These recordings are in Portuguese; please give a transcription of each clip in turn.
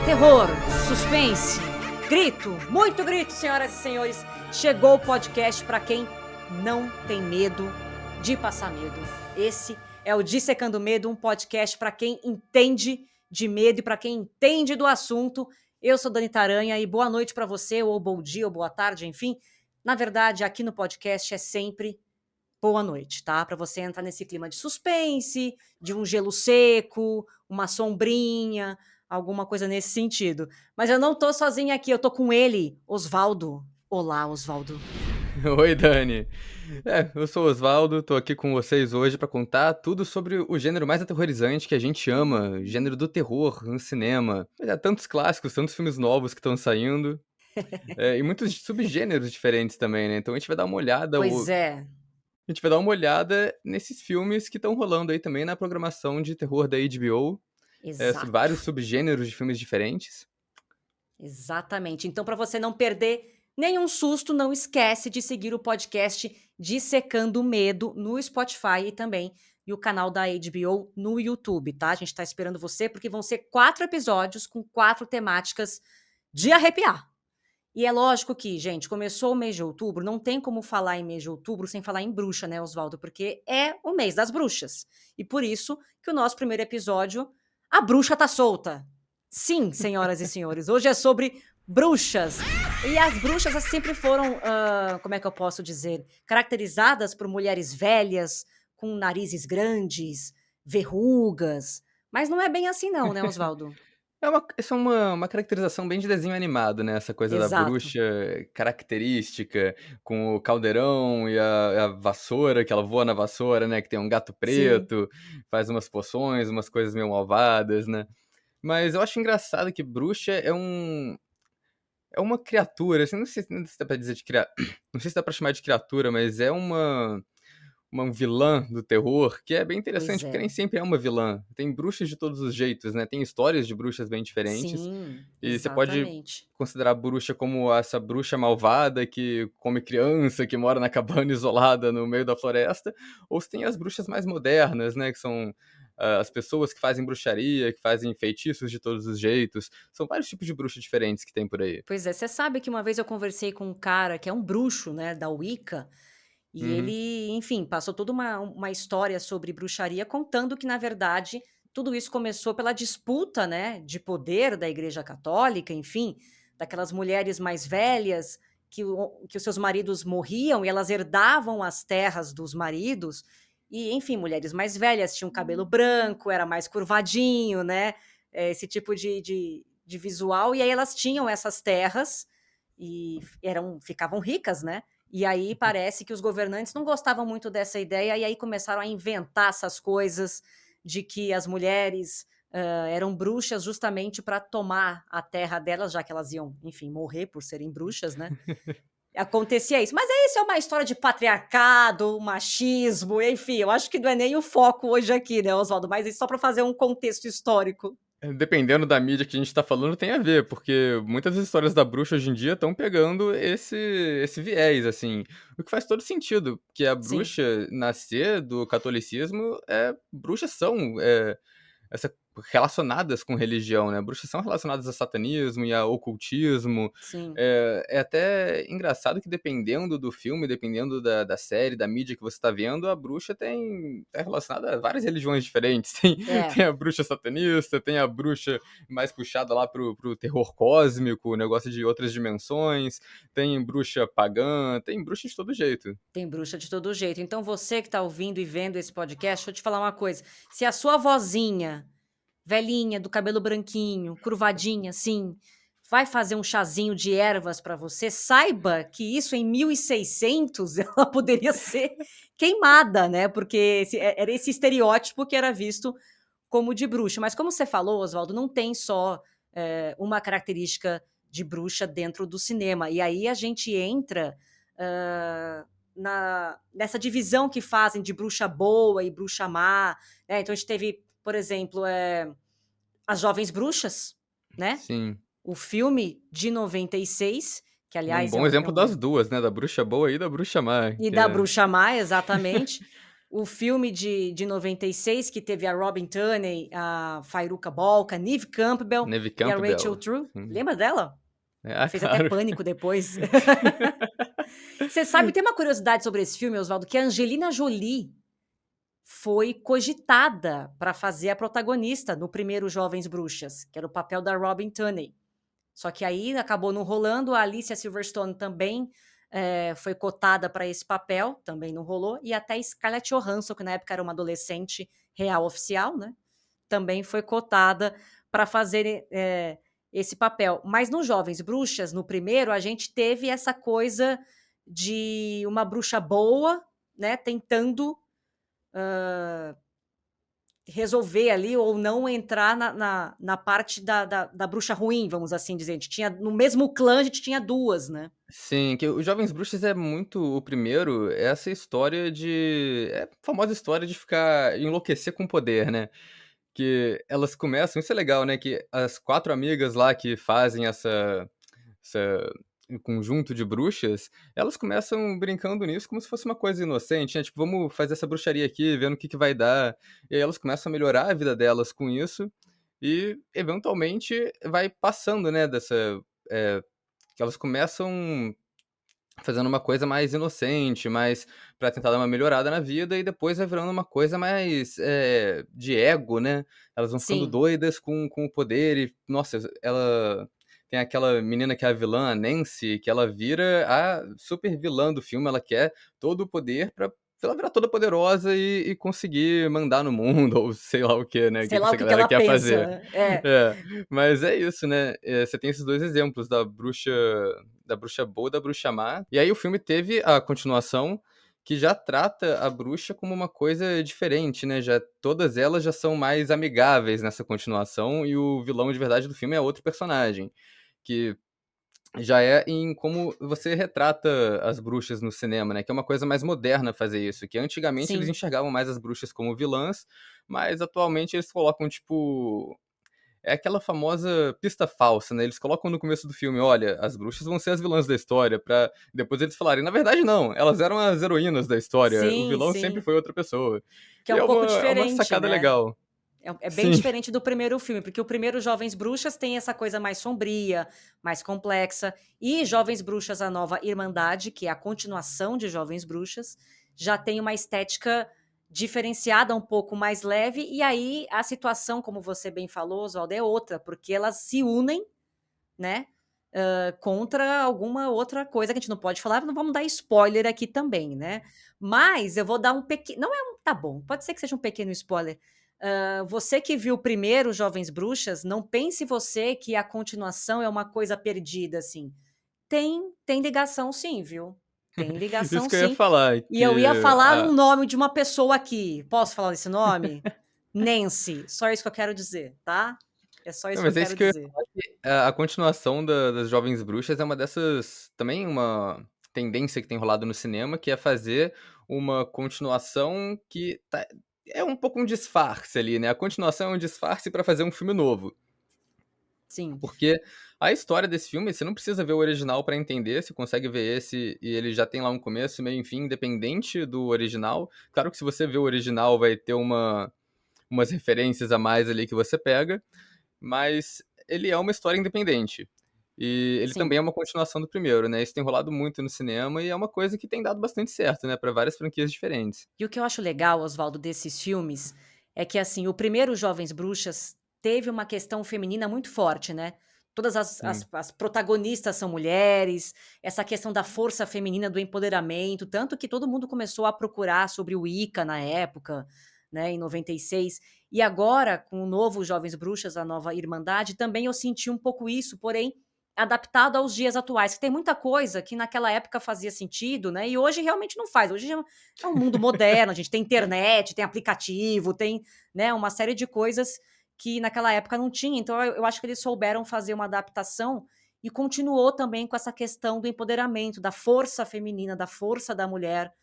Terror, suspense, grito, muito grito, senhoras e senhores. Chegou o podcast para quem não tem medo de passar medo. Esse é o Dissecando Medo, um podcast para quem entende de medo e para quem entende do assunto. Eu sou Dani Taranha e boa noite para você, ou bom dia, ou boa tarde, enfim. Na verdade, aqui no podcast é sempre boa noite, tá? Para você entrar nesse clima de suspense, de um gelo seco, uma sombrinha, alguma coisa nesse sentido. Mas eu não tô sozinha aqui, eu tô com ele, Osvaldo. Olá, Osvaldo. Oi, Dani. Eu sou o Osvaldo, tô aqui com vocês hoje pra contar tudo sobre o gênero mais aterrorizante que a gente ama, o gênero do terror no cinema. Há tantos clássicos, tantos filmes novos que estão saindo, e muitos subgêneros diferentes também, né? Então a gente vai dar uma olhada, Pois é, a gente vai dar uma olhada nesses filmes que estão rolando aí também na programação de terror da HBO, exato. vários subgêneros de filmes diferentes. Exatamente. Então, para você não perder nenhum susto, não esquece de seguir o podcast Dissecando Medo no Spotify e também e o canal da HBO no YouTube, tá? A gente tá esperando você porque vão ser 4 episódios com 4 temáticas de arrepiar. E é lógico que, gente, começou o mês de outubro, não tem como falar em mês de outubro sem falar em bruxa, né, Osvaldo? Porque é o mês das bruxas. E por isso que o nosso primeiro episódio, a bruxa tá solta. Sim, senhoras e senhores, hoje é sobre bruxas. E as bruxas sempre foram, como é que eu posso dizer, caracterizadas por mulheres velhas, com narizes grandes, verrugas. Mas não é bem assim não, né, Osvaldo? Essa é uma caracterização bem de desenho animado, né, essa coisa da Exato. bruxa característica, com o caldeirão e a vassoura, que ela voa na vassoura, né, que tem um gato Sim. preto, faz umas poções, umas coisas meio malvadas, né. Mas eu acho engraçado que bruxa é uma criatura, assim, não sei se dá pra dizer de cria não sei se dá pra chamar de criatura, mas é uma vilã do terror, que é bem Pois interessante, porque é. nem sempre é uma vilã. Tem bruxas de todos os jeitos, né, tem histórias de bruxas bem diferentes, Sim, e você pode exatamente. considerar a bruxa como essa bruxa malvada que come criança, que mora na cabana isolada no meio da floresta, ou você tem as bruxas mais modernas, né, que são, as pessoas que fazem bruxaria, que fazem feitiços de todos os jeitos. São vários tipos de bruxa diferentes que tem por aí. Pois é, você sabe que uma vez eu conversei com um cara que é um bruxo, né, da Wicca, e Uhum. ele, enfim, passou toda uma história sobre bruxaria, contando que, na verdade, tudo isso começou pela disputa, né, de poder da Igreja Católica, enfim, daquelas mulheres mais velhas que os seus maridos morriam e elas herdavam as terras dos maridos. E, enfim, mulheres mais velhas tinham cabelo branco, era mais curvadinho, né? Esse tipo de visual. E aí elas tinham essas terras e ficavam ricas, né? E aí parece que os governantes não gostavam muito dessa ideia, e aí começaram a inventar essas coisas de que as mulheres eram bruxas justamente para tomar a terra delas, já que elas iam, enfim, morrer por serem bruxas, né? Acontecia isso. Mas isso é uma história de patriarcado, machismo, enfim, eu acho que não é nem o foco hoje aqui, né, Oswaldo? Mas isso só para fazer um contexto histórico. Dependendo da mídia que a gente tá falando, tem a ver, porque muitas histórias da bruxa hoje em dia estão pegando esse viés, assim, o que faz todo sentido, porque a Sim. bruxa nascer do catolicismo, bruxas são, essa relacionadas com religião, né, bruxas são relacionadas a satanismo e a ocultismo. Sim. É até engraçado que dependendo do filme, dependendo da série, da mídia que você tá vendo, a bruxa tá relacionada a várias religiões diferentes. É. Tem a bruxa satanista, tem a bruxa mais puxada lá pro terror cósmico, o negócio de outras dimensões, tem bruxa pagã, tem bruxa de todo jeito. Tem bruxa de todo jeito. Então você que está ouvindo e vendo esse podcast, deixa eu te falar uma coisa, se a sua vozinha, velhinha, do cabelo branquinho, curvadinha assim, vai fazer um chazinho de ervas para você, saiba que isso em 1600 ela poderia ser queimada, né, porque era esse estereótipo que era visto como de bruxa. Mas como você falou, Oswaldo, não tem só, uma característica de bruxa dentro do cinema. E aí a gente entra, hã, nessa divisão que fazem de bruxa boa e bruxa má, né. Então a gente teve, por exemplo, As Jovens Bruxas, né, Sim. o filme de 96, que Um aliás é bom um é exemplo um das 2, né, da bruxa boa e da bruxa má, e que da é Bruxa Má, exatamente. o filme de 96 que teve a Robin Tunney, a Fairuza Balk, a Neve Campbell Neve e a Rachel Campbell. True. Sim. Lembra dela? Ah, Fez até claro. Pânico depois. Você sabe, tem uma curiosidade sobre esse filme, Oswaldo, que a Angelina Jolie foi cogitada para fazer a protagonista no primeiro Jovens Bruxas, que era o papel da Robin Tunney. Só que aí acabou não rolando, a Alicia Silverstone também foi cotada para esse papel, também não rolou, e até Scarlett Johansson, que na época era uma adolescente real oficial, né, também foi cotada para fazer esse papel. Mas no Jovens Bruxas, no primeiro, a gente teve essa coisa de uma bruxa boa, né, tentando resolver ali ou não entrar na parte da bruxa ruim, vamos assim dizer. A gente tinha, no mesmo clã, a gente tinha duas, né? Sim, que o Jovens Bruxas é muito o primeiro, é essa história de é a famosa história de ficar enlouquecer com poder, né. Que elas começam isso é legal, né, que as 4 amigas lá que fazem essa conjunto de bruxas, elas começam brincando nisso como se fosse uma coisa inocente, né, tipo: "Vamos fazer essa bruxaria aqui, vendo o que que vai dar". E aí elas começam a melhorar a vida delas com isso, e eventualmente vai passando, né, eh, que elas começam fazendo uma coisa mais inocente, mais pra tentar dar uma melhorada na vida e depois vai virando uma coisa mais, de ego, né. Elas vão ficando Sim, doidas com o poder e, nossa, ela tem aquela menina que é a vilã, a Nancy, que ela vira a super vilã do filme, ela quer todo o poder pra ela virar toda poderosa e conseguir mandar no mundo ou sei lá o quê, né, o sei que que lá o essa que que galera ela quer pensa, fazer. né? É, É, mas é isso, né, você tem esses 2 exemplos da bruxa boa e da bruxa má. E aí o filme teve a continuação, que já trata a bruxa como uma coisa diferente, né, já todas elas já são mais amigáveis nessa continuação, e o vilão de verdade do filme é outro personagem, que já é em como você retrata as bruxas no cinema, né, que é uma coisa mais moderna fazer isso, que antigamente eles sim. enxergavam mais as bruxas como vilãs, mas atualmente eles colocam, tipo, é aquela famosa pista falsa, né, eles colocam no começo do filme: "Olha, as bruxas vão ser as vilãs da história", pra depois eles falarem: "Na verdade não, elas eram as heroínas da história, o Sim, vilão sempre sim. foi outra pessoa". Que é E um pouco é uma diferente, sacada né? legal. É bem Sim. diferente do primeiro filme, porque o primeiro Jovens Bruxas tem essa coisa mais sombria, mais complexa, e Jovens Bruxas, a Nova Irmandade, que é a continuação de Jovens Bruxas, já tem uma estética diferenciada, um pouco mais leve, e aí a situação, como você bem falou, Oswaldo, é outra, porque elas se unem, né, contra alguma outra coisa que a gente não pode falar, não vamos dar spoiler aqui também, né. Mas eu vou dar um pequeno, não é um, tá bom, pode ser que seja um pequeno spoiler. Você que viu primeiro Jovens Bruxas, não pense você que a continuação é uma coisa perdida, assim. Tem ligação sim, viu. Tem ligação Isso que eu ia sim. falar, E eu ia que falar a um nome de uma pessoa aqui. Posso falar esse nome? Nancy, só isso que eu quero dizer, tá. É só não, isso que eu mas é quero isso que eu ia dizer. falar que a continuação das Jovens Bruxas é uma dessas também uma tendência que tem rolado no cinema, que é fazer uma continuação que é um pouco um disfarce ali, né, a continuação é um disfarce pra fazer um filme novo. Sim. Porque a história desse filme, você não precisa ver o original pra entender, você consegue ver esse e ele já tem lá um começo, meio e fim, independente do original. Claro que se você ver o original vai ter umas referências a mais ali que você pega, mas ele é uma história independente. E ele também Sim. é uma continuação do primeiro, né, isso tem rolado muito no cinema e é uma coisa que tem dado bastante certo, né, pra várias franquias diferentes. E o que eu acho legal, Oswaldo, desses filmes, é que, assim, o primeiro Jovens Bruxas teve uma questão feminina muito forte, né. Todas Sim. as protagonistas são mulheres, essa questão da força feminina, do empoderamento, tanto que todo mundo começou a procurar sobre o Wicca na época, né, em 96. E agora, com o novo Jovens Bruxas, a nova Irmandade, também eu senti um pouco isso, porém adaptado aos dias atuais, que tem muita coisa que naquela época fazia sentido, né, e hoje realmente não faz. Hoje é um mundo moderno, a gente tem internet, tem aplicativo, tem, né, uma série de coisas que naquela época não tinha. Então eu acho que eles souberam fazer uma adaptação e continuou também com essa questão do empoderamento, da força feminina, da força da mulher.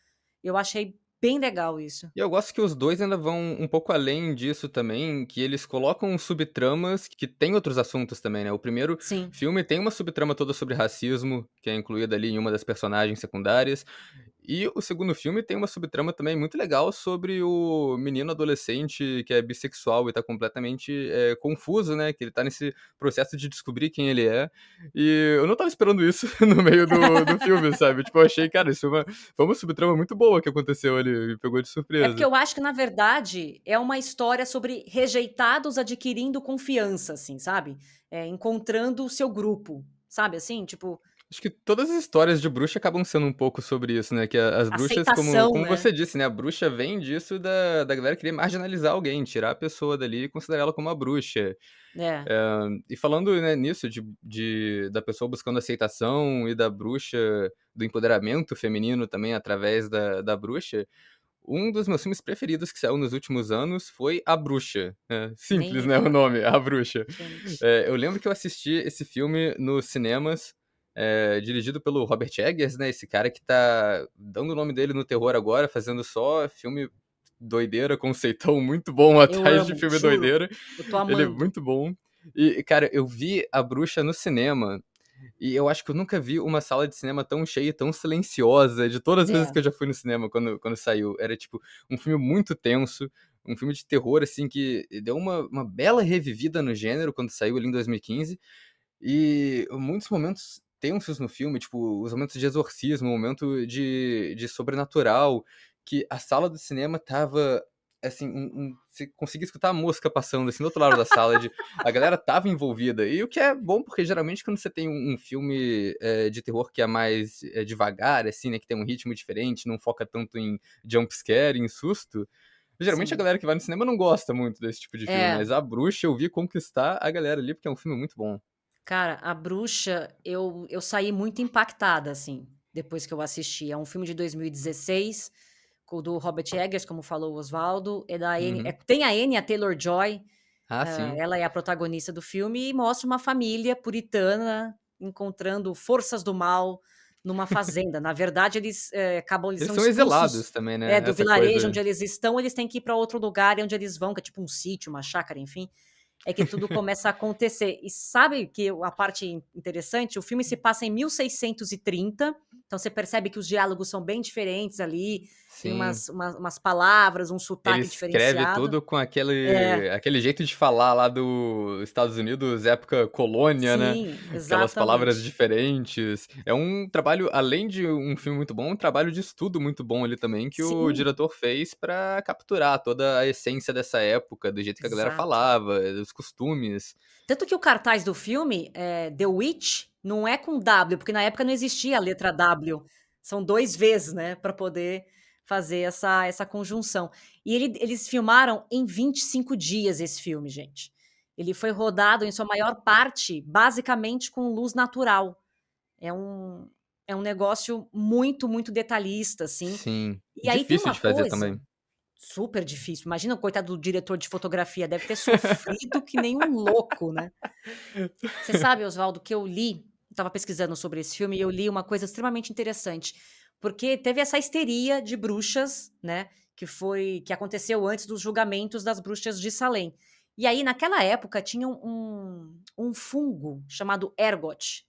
Eu achei bem legal isso. E eu gosto que os 2 ainda vão um pouco além disso também, que eles colocam subtramas que tem outros assuntos também, né. O primeiro Sim, filme tem uma subtrama toda sobre racismo, que é incluída ali em uma das personagens secundárias, E o segundo filme tem uma subtrama também muito legal sobre o menino adolescente que é bissexual e tá completamente, confuso, né, que ele tá nesse processo de descobrir quem ele é. E eu não estava esperando isso no meio do filme, sabe. Tipo, eu achei, cara, isso foi uma subtrama muito boa que aconteceu ali, me pegou de É porque surpresa. eu acho que, na verdade, é uma história sobre rejeitados adquirindo confiança, assim, sabe. Encontrando o seu grupo, sabe, assim, tipo, Acho que todas as histórias de bruxa acabam sendo um pouco sobre isso, né, que as bruxas, como aceitação, como né. você disse, né, a bruxa vem disso da galera querer marginalizar alguém, tirar a pessoa dali e considerar ela como uma bruxa. É, E falando, né, nisso da pessoa buscando aceitação e da bruxa do empoderamento feminino também através da bruxa, um dos meus filmes preferidos que saiu nos últimos anos foi A Bruxa. nem Simples, me né, o fale. nome, A Bruxa. Gente, Eu lembro que eu assisti esse filme nos cinemas, dirigido pelo Robert Eggers, né, esse cara que tá dando o nome dele no terror agora, fazendo só filme doideira, conceitão muito bom eu atrás de amo, filme juro, doideira. eu tô Ele é amando. muito bom. E, cara, eu vi A Bruxa no cinema e eu acho que eu nunca vi uma sala de cinema tão cheia e tão silenciosa de todas as vezes É, que eu já fui no cinema quando saiu. Era, tipo, um filme muito tenso, um filme de terror, assim, que deu uma bela revivida no gênero quando saiu ali em 2015. E muitos momentos tensos no filme, tipo, os momentos de exorcismo, o momento de sobrenatural, que a sala do cinema estava, assim, você conseguia escutar a mosca passando, assim, do outro lado da sala, a galera estava envolvida. E o que é bom, porque geralmente quando você tem um filme, de terror que é mais, devagar, assim, né, que tem um ritmo diferente, não foca tanto em jump scare, em susto, geralmente a sim. galera que vai no cinema não gosta muito desse tipo de filme, É. mas A Bruxa eu vi conquistar a galera ali, porque é um filme muito bom. Cara, A Bruxa, eu saí muito impactada, assim, depois que eu assisti. É um filme de 2016, com o do Robert Eggers, como falou o Osvaldo, é da Anne Uhum. tem a Anya Taylor-Joy, Ah, sim. ela é a protagonista do filme e mostra uma família puritana encontrando forças do mal numa fazenda. Na verdade, eles Eles são são exilados expulsos, também, né, do essa vilarejo coisa onde eles estão, eles têm que ir para outro lugar, e onde eles vão, que é tipo um sítio, uma chácara, enfim, é que tudo começa a acontecer. E sabe que a parte interessante? O filme se passa em 1630, então você percebe que os diálogos são bem diferentes ali, tem sim. umas palavras, um Ele sotaque escreve diferenciado. tudo com É, aquele jeito de falar lá dos Estados Unidos, época colônia, né, sim, aquelas palavras exatamente. diferentes. É um trabalho, além de um filme muito bom, um trabalho de estudo muito bom ali também, que o Sim, diretor fez pra capturar toda a essência dessa época, do jeito que a galera exato. falava, dos costumes. Tanto que o cartaz do filme, The Witch, não é com W, porque na época não existia a letra W, são 2 Vs, né, para poder fazer essa conjunção. E eles filmaram em 25 dias esse filme, gente. Ele foi rodado em sua maior parte, basicamente com luz natural. É um é um negócio muito, muito detalhista, assim. Sim. E aí tem Difícil uma de fazer coisa também. super difícil, imagina o coitado do diretor de fotografia, deve ter sofrido que nem um louco, né. Você sabe, Oswaldo, que eu li, estava pesquisando sobre esse filme e eu li uma coisa extremamente interessante, porque teve essa histeria de bruxas, né, que aconteceu antes dos julgamentos das bruxas de Salem. E aí, naquela época, tinha um fungo chamado ergot,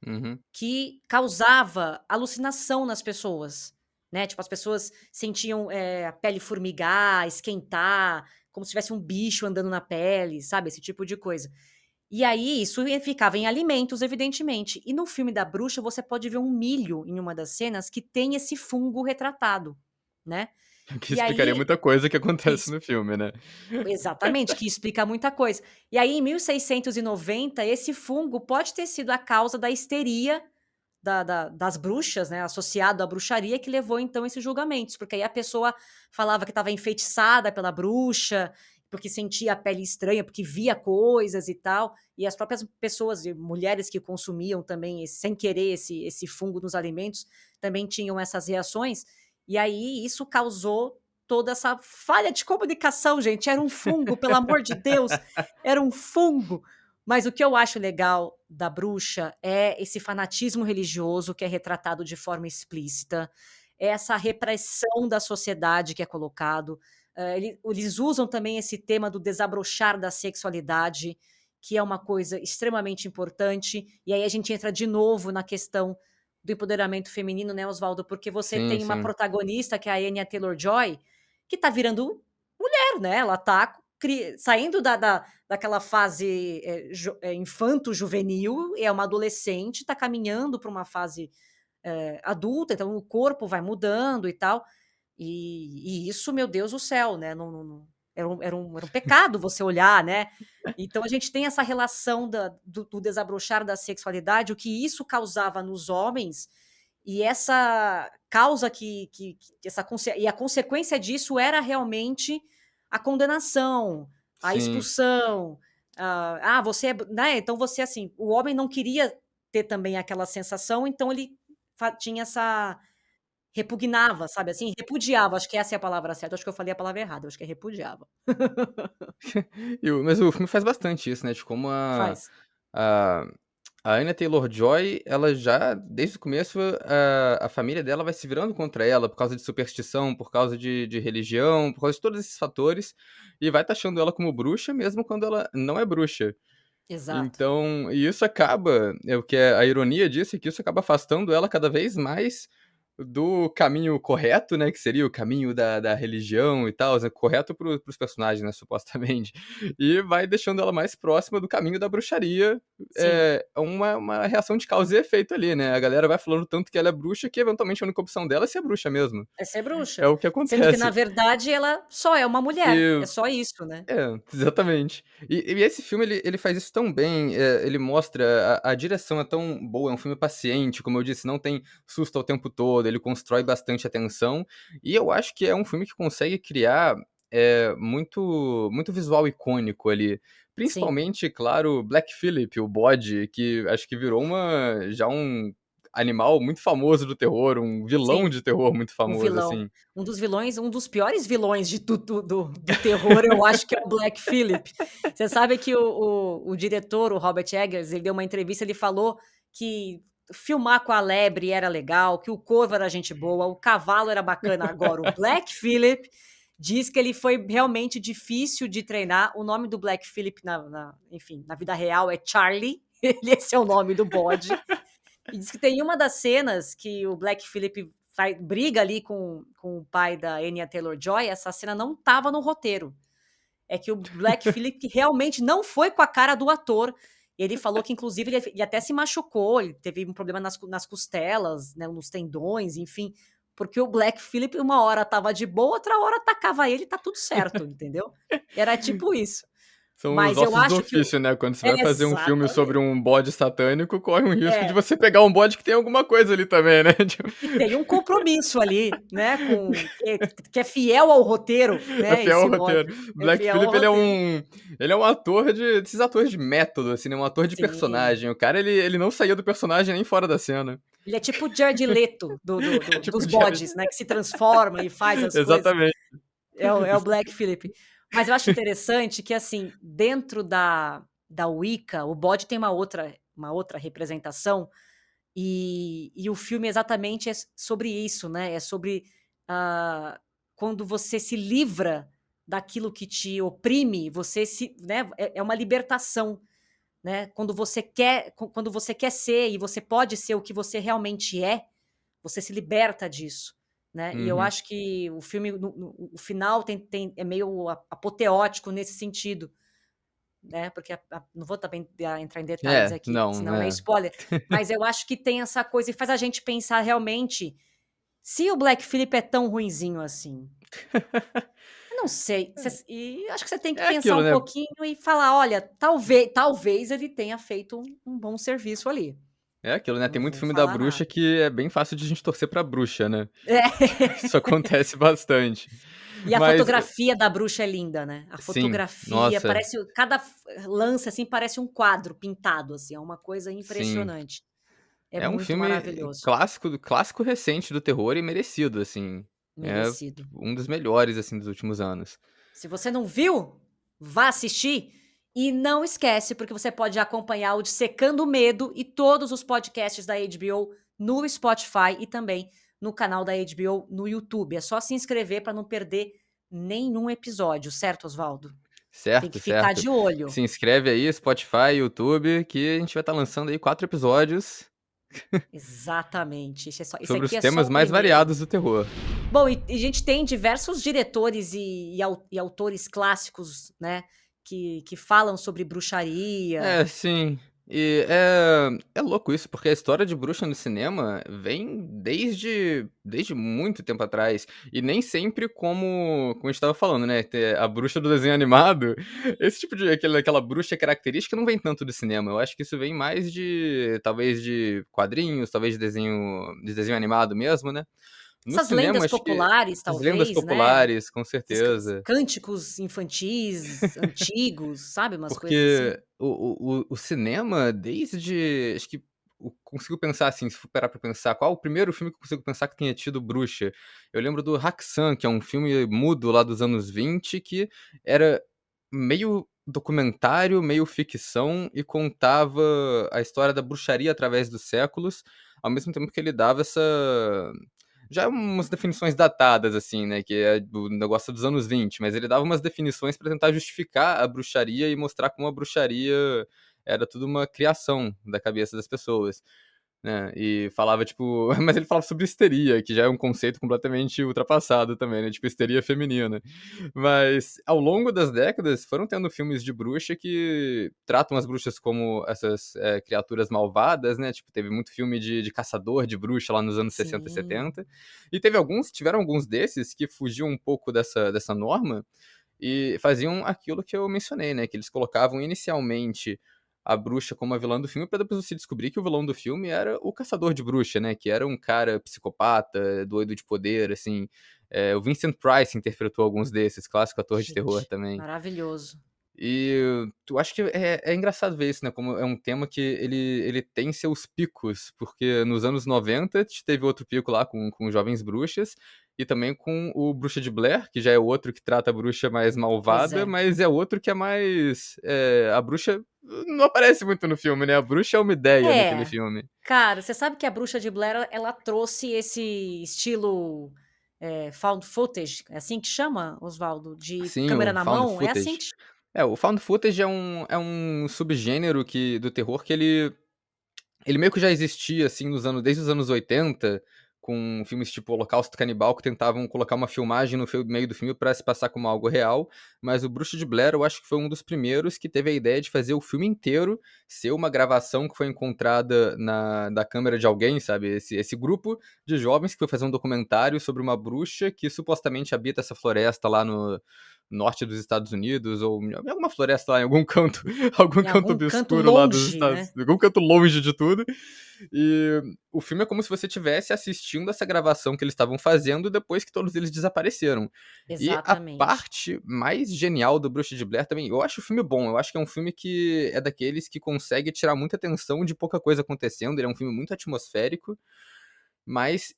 Uhum. que causava alucinação nas pessoas, né, tipo, as pessoas sentiam, a pele formigar, esquentar, como se tivesse um bicho andando na pele, sabe, esse tipo de coisa. E aí isso ficava em alimentos, evidentemente. E no filme da bruxa você pode ver um milho em uma das cenas que tem esse fungo retratado, né. O que E explicaria aí muita coisa que que acontece es no filme, né. exatamente, que explica muita coisa. E aí em 1690 esse fungo pode ter sido a causa da histeria das bruxas, né, associado à bruxaria que levou então esses julgamentos, porque aí a pessoa falava que estava enfeitiçada pela bruxa, porque sentia a pele estranha, porque via coisas e tal, e as próprias pessoas e mulheres que consumiam também sem querer esse fungo nos alimentos, também tinham essas reações, e aí isso causou toda essa falha de comunicação, gente, era um fungo, pelo amor de Deus, era um fungo. Mas o que eu acho legal da bruxa é esse fanatismo religioso que é retratado de forma explícita, é essa repressão da sociedade que é colocado. Eles usam também esse tema do desabrochar da sexualidade, que é uma coisa extremamente importante, e aí a gente entra de novo na questão do empoderamento feminino, né, Oswaldo, porque você Sim, tem uma sim. protagonista, que é a Anya Taylor-Joy, que tá virando mulher, né, ela tá saindo daquela fase, infanto-juvenil, é uma adolescente, tá caminhando para uma fase, adulta, então o corpo vai mudando e tal. E isso, meu Deus do céu, né, não era um pecado você olhar, né. Então a gente tem essa relação do desabrochar da sexualidade, o que isso causava nos homens, e essa causa que essa e a consequência disso era realmente a condenação, a Sim. expulsão, você é né, então você, assim, o homem não queria ter também aquela sensação, então ele tinha essa repugnava, sabe, assim, repudiava, acho que essa é a palavra certa, acho que eu falei a palavra errada, acho que é repudiava. Mas o filme faz bastante isso, né, de como Faz. a a Anya Taylor-Joy, ela já, desde o começo, a família dela vai se virando contra ela por causa de superstição, por causa de religião, por causa de todos esses fatores, e vai taxando ela como bruxa, mesmo quando ela não é bruxa. Exato. Então, e isso acaba, o que é a ironia disso é que isso acaba afastando ela cada vez mais do caminho correto, né, que seria o caminho da religião e tal, né, correto para os personagens, né, supostamente, e vai deixando ela mais próxima do caminho da bruxaria, Sim, uma reação de causa e efeito ali, né, a galera vai falando tanto que ela é bruxa, que eventualmente a única opção dela é ser bruxa mesmo. é ser É bruxa. o que Sendo que na acontece. verdade ela só é uma mulher, é E só isso, né. exatamente. E esse filme ele faz isso tão bem, ele mostra a direção é tão boa, é um filme paciente, como eu disse, não tem susto ao tempo todo, ele constrói bastante a tensão, e eu acho que é um filme que consegue criar, muito visual icônico ali. Sim, Principalmente, claro, Black Phillip, o bode, que acho que virou um animal muito famoso do terror, um vilão sim. de terror muito Um famoso, vilão. assim. Um dos piores vilões de do terror, eu acho que é o Black Phillip. Você sabe que o diretor, o Robert Eggers, ele deu uma entrevista, ele falou que filmar com a lebre era legal, que o corvo era gente boa, o cavalo era bacana. Agora, o Black Phillip diz que ele foi realmente difícil de treinar. O nome do Black Phillip enfim, na vida real é Charlie, esse é o nome do bode. E diz que tem uma das cenas que o Black Phillip briga ali com o pai da Anya Taylor-Joy, essa cena não estava no roteiro. É que o Black Phillip realmente não foi com a cara do ator. Ele falou que inclusive ele até se machucou, ele teve um problema nas costelas, né, nos tendões, enfim, porque o Black Phillip uma hora estava de boa, outra hora atacava ele e tá tudo certo, entendeu. Era tipo isso. São os Mas eu ossos do acho que o ofício, né, quando você vai fazer um filme sobre exatamente. um bode satânico, corre um risco de É. você pegar um bode que tem alguma coisa ali também, né, tipo E tem um compromisso ali, né, que é fiel ao roteiro, é né, fiel ao esse roteiro. bode, é Black fiel ao Phillip, roteiro. ele é um ator desses atores de método, assim, né, um ator de Sim, personagem. O cara, ele não saía do personagem nem fora da cena. ele é tipo o Jared Leto É tipo dos o Jared bodes, né, que se transforma e faz as coisas. exatamente. É o Isso Black Phillip. Mas eu acho interessante que, assim, dentro da Wicca, o bode tem uma outra representação, e o filme exatamente é sobre isso, né, é sobre, ah, quando você se livra daquilo que te oprime, você né, é uma libertação, né, quando você quer ser e você pode ser o que você realmente é, você se liberta disso, né. E eu uhum. acho que o filme o final é meio apoteótico nesse sentido, né, porque não vou também entrar em detalhes É, aqui, não, senão é é. spoiler, mas eu acho que tem essa coisa e faz a gente pensar realmente, se o Black Phillip é tão ruinzinho assim, eu não sei, e acho que você tem que É pensar aquilo, um né. pouquinho e falar: "Olha, talvez ele tenha feito um bom serviço ali, É aquilo, né, não tem muito vou filme da falar bruxa nada". que é bem fácil de a gente torcer pra bruxa, né. É. Isso acontece bastante. E a Mas fotografia da bruxa é linda, né, a sim, fotografia nossa, parece cada lance, assim, parece um quadro pintado, assim, é uma coisa sim. impressionante. É É um muito filme maravilhoso, clássico recente do terror e merecido, assim. É merecido. um dos melhores, assim, dos últimos anos. Se você não viu, vá assistir e não esquece, porque você pode acompanhar o Dissecando o Medo e todos os podcasts da HBO no Spotify e também no canal da HBO no YouTube. É só se inscrever para não perder nenhum episódio, certo, Osvaldo? Tem Certo, que ficar certo. de olho. Se inscreve aí, Spotify, YouTube, que a gente vai estar lançando aí 4 episódios. Exatamente. Esse Sobre aqui os é só temas o mais primeiro. variados do terror. Bom, e a gente tem diversos diretores e autores clássicos, né, que falam sobre bruxaria. É, sim. E é louco isso, porque a história de bruxa no cinema vem desde muito tempo atrás. E nem sempre como a gente estava falando, né, ter a bruxa do desenho animado, esse tipo de aquela bruxa característica não vem tanto do cinema. Eu acho que isso vem mais de talvez de quadrinhos, talvez de desenho animado mesmo, né. No Essas cinema, lendas acho que populares, as lendas talvez, né, populares, com esses certeza. cânticos infantis antigos, sabe, umas coisas assim. Porque o cinema desde acho que consigo pensar, assim, se for parar pra pensar, qual o primeiro filme que eu consigo pensar que tenha tido bruxa? Eu lembro do Haxan, que é um filme mudo lá dos anos 20 que era meio documentário, meio ficção e contava a história da bruxaria através dos séculos, ao mesmo tempo que ele dava essa já umas definições datadas, assim, né, que é do negócio dos anos 20, mas ele dava umas definições pra tentar justificar a bruxaria e mostrar como a bruxaria era tudo uma criação da cabeça das pessoas, né, e falava, tipo mas ele falava sobre histeria, que já é um conceito completamente ultrapassado também, né, tipo histeria feminina. Mas ao longo das décadas foram tendo filmes de bruxa que tratam as bruxas como essas, criaturas malvadas, né, tipo, teve muito filme de caçador de bruxa lá nos anos 60 e Sim, 70, e tiveram alguns desses que fugiam um pouco dessa norma, e faziam aquilo que eu mencionei, né, que eles colocavam inicialmente a bruxa como a vilã do filme, pra depois você descobrir que o vilão do filme era o caçador de bruxa, né, que era um cara psicopata, doido de poder, assim. O Vincent Price interpretou alguns desses, clássico ator de terror gente, também. maravilhoso. E tu acho que é engraçado ver isso, né, como é um tema que ele tem seus picos, porque nos anos 90 teve outro pico lá com Jovens Bruxas, e também com o Bruxa de Blair, que já é outro que trata a bruxa mais Pois malvada, é. mas é outro que é mais, a bruxa não aparece muito no filme, né, a bruxa é uma ideia naquele É, filme. cara, você sabe que a Bruxa de Blair, ela trouxe esse estilo, found footage, é assim que chama, Osvaldo? De Sim, câmera o na found mão? É assim footage. que ch O found footage é um subgênero do terror que ele meio que já existia, assim, desde os anos 80, com filmes tipo Holocausto Canibal, que tentavam colocar uma filmagem no meio do filme pra se passar como algo real, mas o Bruxa de Blair eu acho que foi um dos primeiros que teve a ideia de fazer o filme inteiro ser uma gravação que foi encontrada da câmera de alguém, sabe, esse grupo de jovens que foi fazer um documentário sobre uma bruxa que supostamente habita essa floresta lá no norte dos Estados Unidos ou em alguma floresta lá em algum canto algum em canto algum canto obscuro lá dos longe, Estados né. algum canto longe de tudo. E o filme é como se você estivesse assistindo essa gravação que eles estavam fazendo depois que todos eles desapareceram. E a Exatamente. parte mais genial do Bruxa de Blair também eu acho o filme bom, eu acho que é um filme que é daqueles que consegue tirar muita atenção de pouca coisa acontecendo, ele é um filme muito atmosférico, mas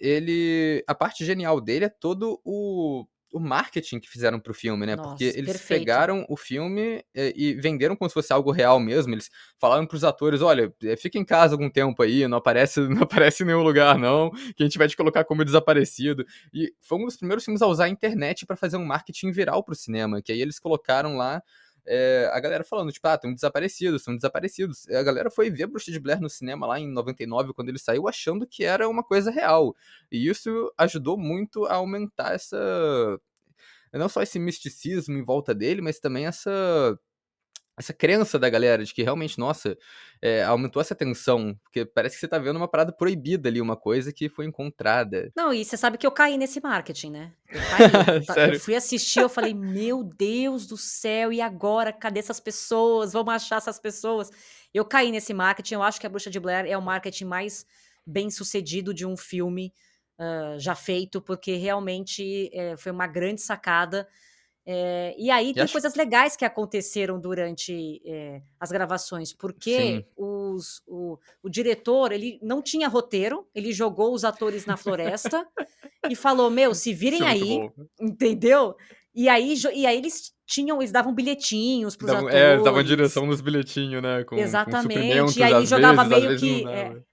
a parte genial dele é todo o marketing que fizeram para o filme, né, porque Nossa, eles perfeito. pegaram o filme, e venderam como se fosse algo real mesmo, eles falaram para os atores: "Olha, fica em casa algum tempo aí, não aparece não aparece em nenhum lugar não, que a gente vai te colocar como desaparecido". E foi um dos primeiros filmes a usar a internet para fazer um marketing viral para o cinema, que aí eles colocaram lá, a galera falando, tipo: "Ah, estão desaparecidos, estão desaparecidos". A galera foi ver Bruxa de Blair no cinema lá em 99, quando ele saiu, achando que era uma coisa real. E isso ajudou muito a aumentar não só esse misticismo em volta dele, mas também essa crença da galera de que realmente, nossa, aumentou essa tensão, porque parece que você tá vendo uma parada proibida ali, uma coisa que foi encontrada. Não, e você sabe que eu caí nesse marketing, né. Eu caí, eu Sério. fui assistir, eu falei: "Meu Deus do céu, e agora? Cadê essas pessoas? Vamos achar essas pessoas". Eu caí nesse marketing, eu acho que A Bruxa de Blair é o marketing mais bem-sucedido de um filme, já feito, porque realmente, foi uma grande sacada. E aí E tem acho coisas legais que aconteceram durante, as gravações, sim, porque o diretor, ele não tinha roteiro, ele jogou os atores na floresta e falou: "Meu, se isso virem é muito aí", bom. entendeu? E aí eles davam bilhetinhos para os Eles davam atores. direção nos bilhetinhos, né, com Exatamente. E suprimentos aí às vezes não dava.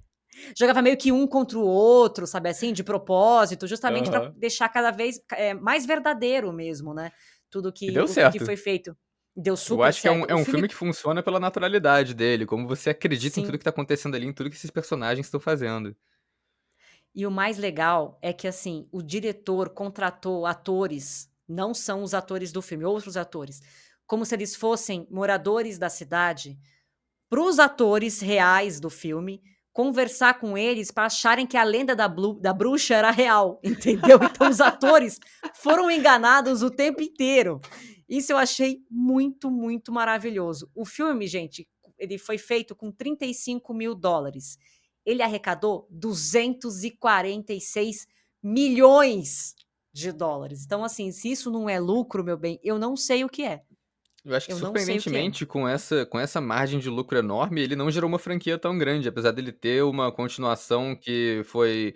jogava meio que um contra o outro, sabe assim, de propósito, justamente para Aham. deixar cada vez mais verdadeiro mesmo, né, tudo E que deu o que certo. foi feito. Deu Eu super acho que certo. é O um filme filme que funciona pela naturalidade dele, como você acredita em tudo sim. que tá acontecendo ali, em tudo que esses personagens estão fazendo. E o mais legal é que, assim, o diretor contratou atores, não são os atores do filme, outros atores, como se eles fossem moradores da cidade, para os atores reais do filme conversar com eles para acharem que a lenda da bruxa era real, entendeu? Então os atores foram enganados o tempo inteiro. Isso eu achei muito, muito maravilhoso. O filme, gente, ele foi feito com US$ 35.000. Ele arrecadou US$ 246 milhões. Então, assim, se isso não é lucro, meu bem, eu não sei o que é. Eu acho que Eu não sei o que é. surpreendentemente com essa margem de lucro enorme, ele não gerou uma franquia tão grande, apesar dele ter uma continuação que foi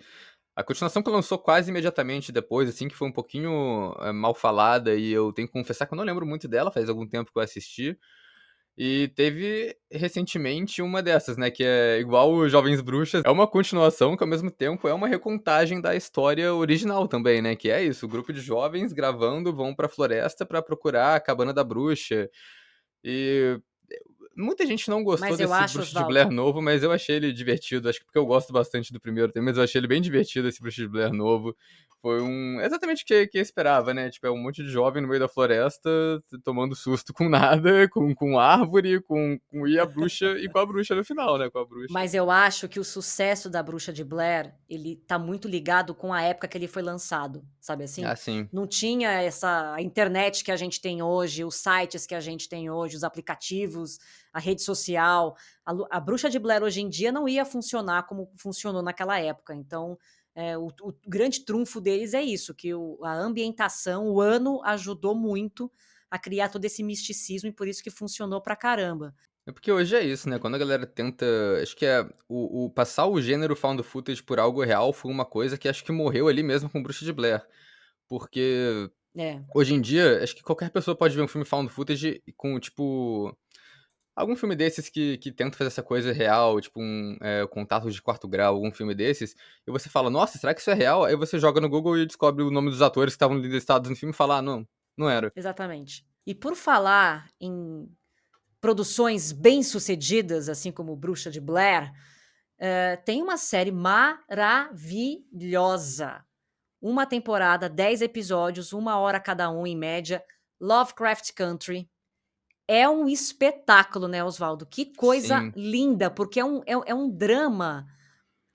a continuação que lançou quase imediatamente depois, assim, que foi um pouquinho, mal falada e eu tenho que confessar que eu não lembro muito dela, faz algum tempo que eu assisti. E teve recentemente uma dessas, né, que é igual o Jovens Bruxas, é uma continuação que ao mesmo tempo é uma recontagem da história original também, né, que é isso, o grupo de jovens gravando vão pra floresta pra procurar a cabana da bruxa. E muita gente não gostou Mas eu desse acho, Bruxa de Blair Osvaldo, novo, mas eu achei ele divertido, acho que porque eu gosto bastante do primeiro também, mas eu achei ele bem divertido esse Bruxa de Blair novo. Foi exatamente o que eu esperava, né, tipo, é um monte de jovem no meio da floresta, tomando susto com nada, com árvore, e a bruxa e com a bruxa no final, né, com a bruxa. mas eu acho que o sucesso da Bruxa de Blair, ele tá muito ligado com a época que ele foi lançado, sabe assim? Ah, sim. Não tinha essa a internet que a gente tem hoje, os sites que a gente tem hoje, os aplicativos, a rede social. A Bruxa de Blair hoje em dia não ia funcionar como funcionou naquela época. Então, o grande trunfo deles é isso, que a ambientação, o ano ajudou muito a criar todo esse misticismo e por isso que funcionou pra caramba. É porque hoje é isso, né, quando a galera tenta acho que é o passar o gênero found footage por algo real foi uma coisa que acho que morreu ali mesmo com Bruxa de Blair, porque É, hoje em dia, acho que qualquer pessoa pode ver um filme found footage com, tipo, algum filme desses que tenta fazer essa coisa real, tipo Contatos de Quarto Grau, algum filme desses, e você fala: "Nossa, será que isso é real?" Aí você joga no Google e descobre o nome dos atores que estavam ali listados no filme e fala: "Ah, não, não era". exatamente. E por falar em produções bem-sucedidas, assim como Bruxa de Blair, tem uma série maravilhosa. Uma temporada, 10 episódios, 1 hora cada um em média, Lovecraft Country. É um espetáculo, né, Osvaldo? Que coisa Sim. linda, porque é um drama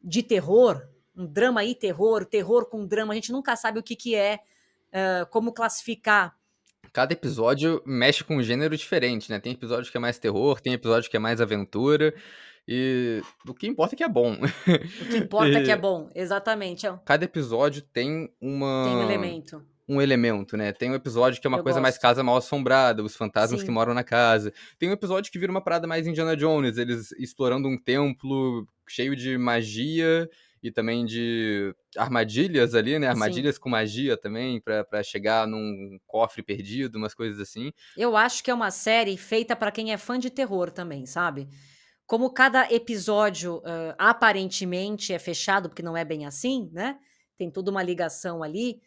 de terror, um drama e terror, terror com drama, a gente nunca sabe o que que é, como classificar. Cada episódio mexe com um gênero diferente, né, tem episódio que é mais terror, tem episódio que é mais aventura, e o que importa é que é bom. O que importa é que é E bom, exatamente, cada episódio tem tem um elemento. um elemento, né. Tem um episódio que é uma Eu coisa mais gosto. casa mal assombrada, os fantasmas que Sim, moram na casa. Tem um episódio que vira uma parada mais Indiana Jones, eles explorando um templo cheio de magia e também de armadilhas ali, né, sim. armadilhas com magia também pra chegar num cofre perdido, umas coisas assim. Eu acho que é uma série feita para quem é fã de terror também, sabe. Como cada episódio, aparentemente é fechado, porque não é bem assim, né, tem toda uma ligação ali,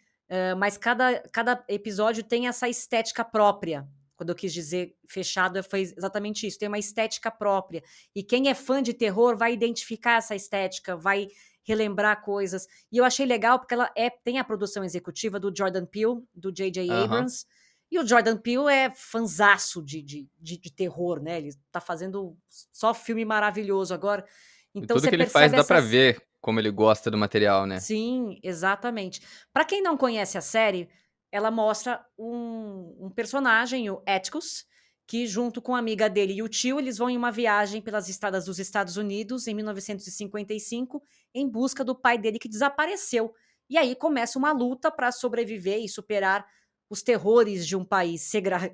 mas cada episódio tem essa estética própria. Quando eu quis dizer fechado, foi exatamente isso, tem uma estética própria. E quem é fã de terror vai identificar essa estética, vai relembrar coisas. E eu achei legal, porque ela tem a produção executiva do Jordan Peele, do J.J. Aham. Abrams, e o Jordan Peele é fanzaço de terror, né, ele tá fazendo só filme maravilhoso agora, E então tudo você que ele faz percebe dá pra essas ver como ele gosta do material, né. sim, exatamente. Para quem não conhece a série, ela mostra um personagem, o Atticus, que junto com a amiga dele e o tio, eles vão em uma viagem pelas estradas dos Estados Unidos em 1955, em busca do pai dele que desapareceu. E aí começa uma luta para sobreviver e superar os terrores de um país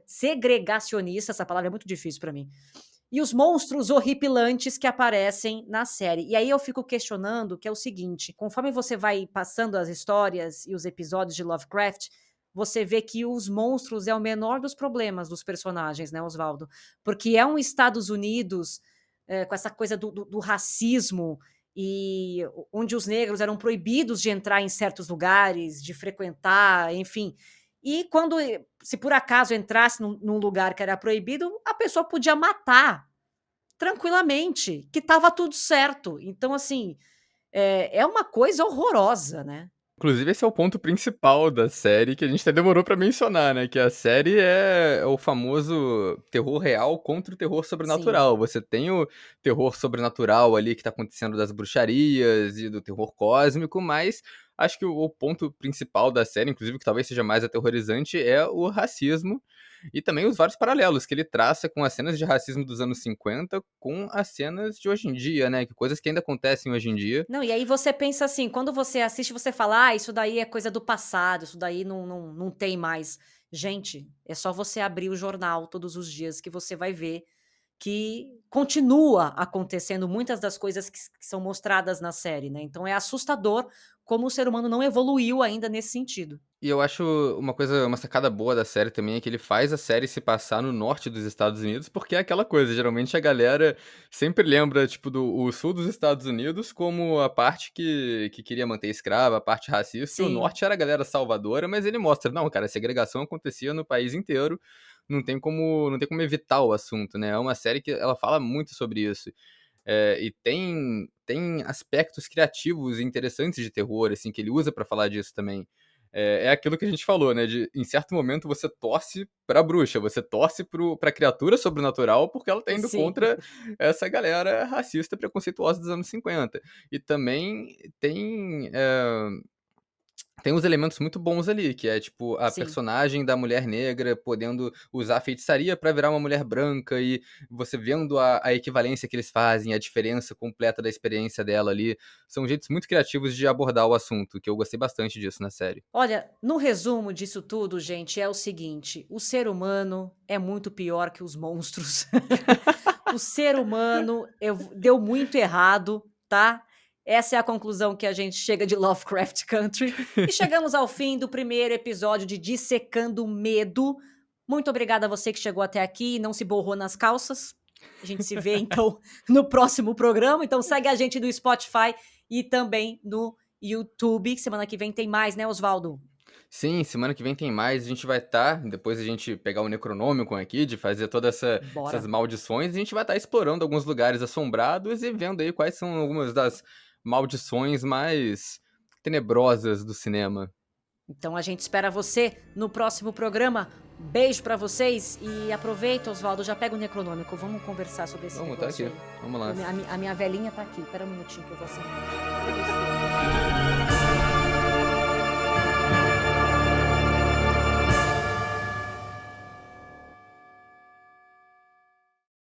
segregacionista, essa palavra é muito difícil para mim, e os monstros horripilantes que aparecem na série. E aí eu fico questionando, que é o seguinte, conforme você vai passando as histórias e os episódios de Lovecraft, você vê que os monstros é o menor dos problemas dos personagens, né, Osvaldo? Porque é um Estados Unidos, com essa coisa do racismo e onde os negros eram proibidos de entrar em certos lugares, de frequentar, enfim. E quando se por acaso entrasse num lugar que era proibido, a pessoa podia matar tranquilamente, que estava tudo certo. Então, assim, é uma coisa horrorosa, né. Inclusive, esse é o ponto principal da série que a gente até demorou pra mencionar, né, que a série é o famoso terror real contra o terror Sim. sobrenatural. Você tem o terror sobrenatural ali que tá acontecendo das bruxarias e do terror cósmico, mas acho que o ponto principal da série, inclusive que talvez seja mais aterrorizante, é o racismo e também os vários paralelos que ele traça com as cenas de racismo dos anos 50 com as cenas de hoje em dia, né, que coisas que ainda acontecem hoje em dia. Não, e aí você pensa assim, quando você assiste, você fala: "Ah, isso daí é coisa do passado, isso daí não tem mais". Gente, é só você abrir o jornal todos os dias que você vai ver que continua acontecendo muitas das coisas que são mostradas na série, né. Então é assustador como o ser humano não evoluiu ainda nesse sentido. E eu acho uma sacada boa da série também é que ele faz a série se passar no norte dos Estados Unidos, porque é aquela coisa, geralmente a galera sempre lembra, tipo, do o sul dos Estados Unidos como a parte que queria manter escrava, a parte racista, e o Sim, norte era a galera salvadora, mas ele mostra: "Não, cara, a segregação acontecia no país inteiro, não tem como evitar o assunto", né. É uma série que ela fala muito sobre isso. E tem aspectos criativos e interessantes de terror, assim, que ele usa pra falar disso também. É aquilo que a gente falou, né, de em certo momento você torce pra bruxa, você torce pra criatura sobrenatural, porque ela tá indo sim, contra essa galera racista preconceituosa dos anos 50. E também tem uns elementos muito bons ali, que é tipo a sim. personagem da mulher negra podendo usar a feitiçaria pra virar uma mulher branca e você vendo a equivalência que eles fazem, a diferença completa da experiência dela ali. São jeitos muito criativos de abordar o assunto, que eu gostei bastante disso na série. Olha, no resumo disso tudo, gente, é o seguinte: o ser humano é muito pior que os monstros. O ser humano deu muito errado, tá? Essa é a conclusão que a gente chega de Lovecraft Country. E chegamos ao fim do primeiro episódio de Dissecando o Medo. Muito obrigada a você que chegou até aqui e não se borrou nas calças. A gente se vê, então, no próximo programa. Então, segue a gente no Spotify e também no YouTube. Semana que vem tem mais, né, Osvaldo? Sim, semana que vem tem mais, a gente vai estar depois a gente pegar o Necronômicon aqui, de fazer toda essas Bora. maldições, a gente vai estar explorando alguns lugares assombrados e vendo aí quais são algumas das maldições mais tenebrosas do cinema. Então a gente espera você no próximo programa. Beijo pra vocês e aproveita, Osvaldo, já pega o Necronômico. Vamos conversar sobre esse Vamos, tá negócio aqui. aí. Vamos lá. A minha velhinha tá aqui. Espera um minutinho que eu vou acender.